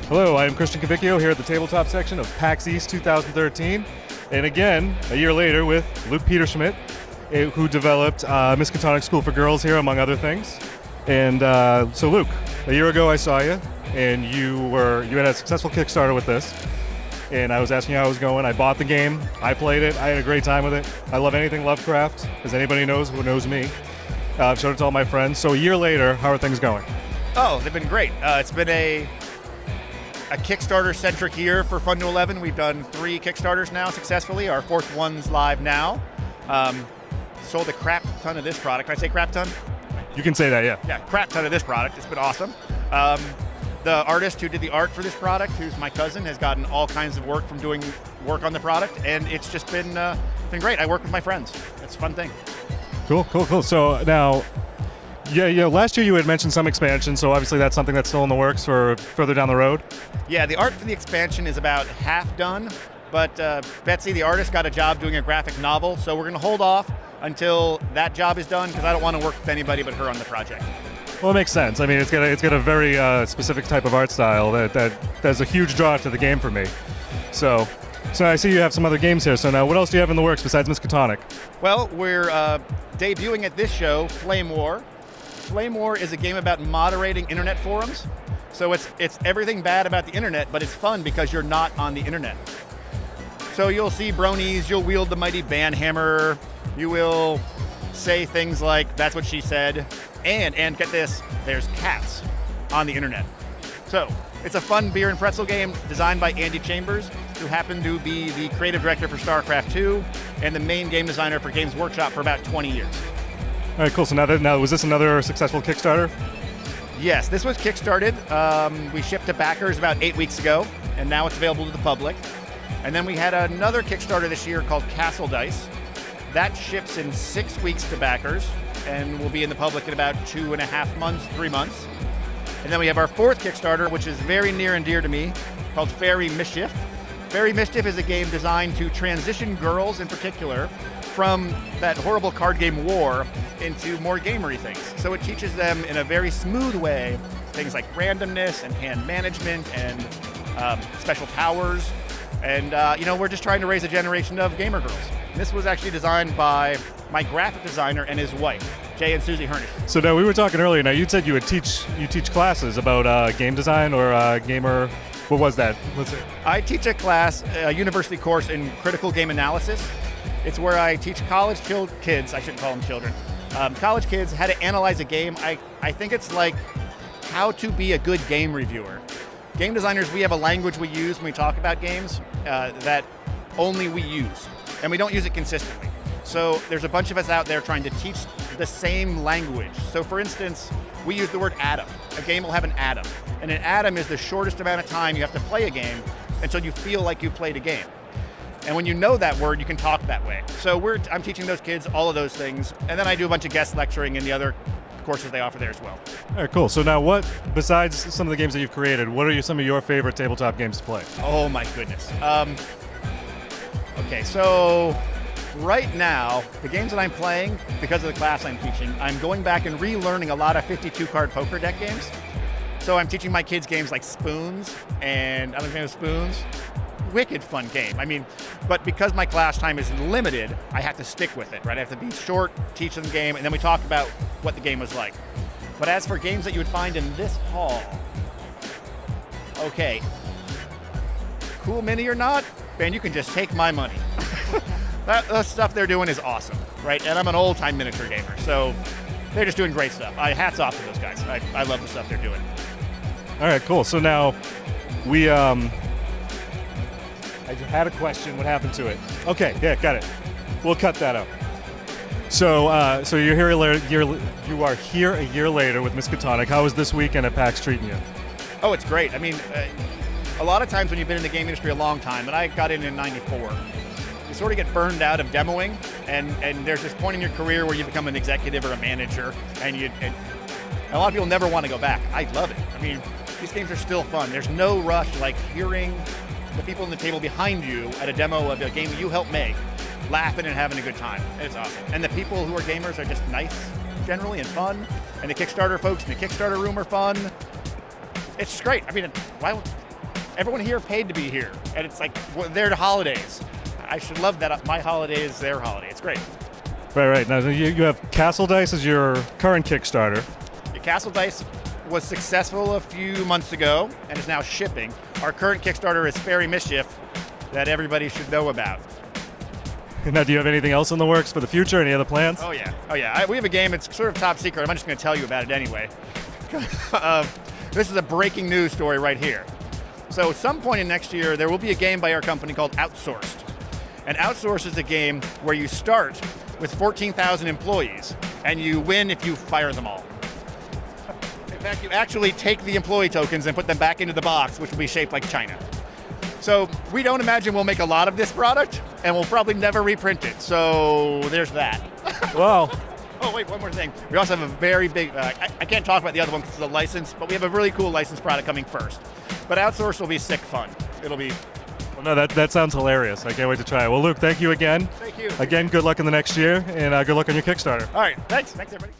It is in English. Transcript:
Hello, I am Christian Cavicchio here at the tabletop section of PAX East 2013. And again, a year later with Luke Peterschmidt, who developed Miskatonic School for Girls here, among other things. And so Luke, a year ago I saw you, and you had a successful Kickstarter with this. And I was asking you how it was going. I bought the game, I played it, I had a great time with it. I love anything Lovecraft, as anybody knows who knows me. I've showed it to all my friends. So a year later, how are things going? Oh, they've been great. It's been a Kickstarter-centric year for Fun to 11. We've done 3 Kickstarters now successfully. Our 4th one's live now. Sold a crap ton of this product. Can I say crap ton? You can say that, yeah. Yeah, crap ton of this product. It's been awesome. The artist who did the art for this product, who's my cousin, has gotten all kinds of work from doing work on the product, and it's just been great. I work with my friends. It's a fun thing. Cool. So now, last year you had mentioned some expansion, so obviously that's something that's still in the works for further down the road. Yeah, the art for the expansion is about half done, but Betsy, the artist, got a job doing a graphic novel, so we're going to hold off until that job is done because I don't want to work with anybody but her on the project. Well, it makes sense. I mean, it's got a very specific type of art style that's a huge draw to the game for me. So I see you have some other games here. So now, what else do you have in the works besides Miskatonic? Well, we're debuting at this show, Flame War. Flame War is a game about moderating internet forums. So it's everything bad about the internet, but it's fun because you're not on the internet. So you'll see bronies, you'll wield the mighty ban hammer, you will say things like, that's what she said, and get this, there's cats on the internet. So it's a fun beer and pretzel game designed by Andy Chambers, who happened to be the creative director for StarCraft 2 and the main game designer for Games Workshop for about 20 years. All right, cool. So now was this another successful Kickstarter? Yes, this was kickstarted. We shipped to backers about 8 weeks ago, and now it's available to the public. And then we had another Kickstarter this year called Castle Dice. That ships in 6 weeks to backers, and will be in the public in about 2.5 months, 3 months. And then we have our 4th Kickstarter, which is very near and dear to me, called Fairy Mischief. Fairy Mischief is a game designed to transition girls in particular from that horrible card game War into more gamery things. So it teaches them in a very smooth way things like randomness and hand management and special powers. And we're just trying to raise a generation of gamer girls. And this was actually designed by my graphic designer and his wife, Jay and Susie Hernish. So now we were talking earlier. Now you said you teach classes about game design or gamer. What was that? I teach a class, a university course in critical game analysis. It's where I teach college kids, I shouldn't call them children, college kids how to analyze a game. I think it's like how to be a good game reviewer. Game designers, we have a language we use when we talk about games that only we use, and we don't use it consistently. So there's a bunch of us out there trying to teach the same language. So for instance, we use the word atom. A game will have an atom, and an atom is the shortest amount of time you have to play a game until you feel like you played a game. And when you know that word, you can talk that way. So I'm teaching those kids all of those things, and then I do a bunch of guest lecturing in the other courses they offer there as well. All right, cool. So now besides some of the games that you've created, what are some of your favorite tabletop games to play? Oh my goodness. Okay, so right now, the games that I'm playing, because of the class I'm teaching, I'm going back and relearning a lot of 52-card poker deck games. So I'm teaching my kids games like Spoons, and I don't know Spoons. Wicked fun game. I mean, but because my class time is limited, I have to stick with it, right? I have to be short, teach them the game, and then we talk about what the game was like. But as for games that you would find in this hall, okay, cool mini or not, man, you can just take my money. That stuff they're doing is awesome, right? And I'm an old-time miniature gamer, so they're just doing great stuff. Hats off to those guys. I love the stuff they're doing. All right, cool. So now I had a question. What happened to it? Okay, yeah, got it. We'll cut that out. So you're here you are here a year later with Miskatonic. How is this weekend at PAX treating you? Oh, it's great. I mean, a lot of times when you've been in the game industry a long time, and I got in '94, you sort of get burned out of demoing, and there's this point in your career where you become an executive or a manager, and a lot of people never want to go back. I love it. I mean, these games are still fun. There's no rush like hearing the people on the table behind you at a demo of a game you helped make, laughing and having a good time. It's awesome. And the people who are gamers are just nice, generally, and fun. And the Kickstarter folks in the Kickstarter room are fun. It's just great. I mean, everyone here paid to be here, and it's like they're the holidays. I should love that. My holiday is their holiday. It's great. Right. Now you have Castle Dice as your current Kickstarter. The Castle Dice was successful a few months ago and is now shipping. Our current Kickstarter is Fairy Mischief that everybody should know about. Now, do you have anything else in the works for the future? Any other plans? Oh yeah. We have a game. It's sort of top secret. I'm just going to tell you about it anyway. This is a breaking news story right here. So, some point in next year, there will be a game by our company called Outsourced. And Outsourced is a game where you start with 14,000 employees, and you win if you fire them all. In fact, you actually take the employee tokens and put them back into the box, which will be shaped like China. So we don't imagine we'll make a lot of this product, and we'll probably never reprint it. So there's that. Wow. Oh, wait, one more thing. We also have a very big, I can't talk about the other one because it's a license, but we have a really cool licensed product coming first. But Outsourced will be sick fun. It'll be... Well, no, that sounds hilarious. I can't wait to try it. Well, Luke, thank you again. Thank you. Again, good luck in the next year, and good luck on your Kickstarter. All right, thanks. Thanks, everybody.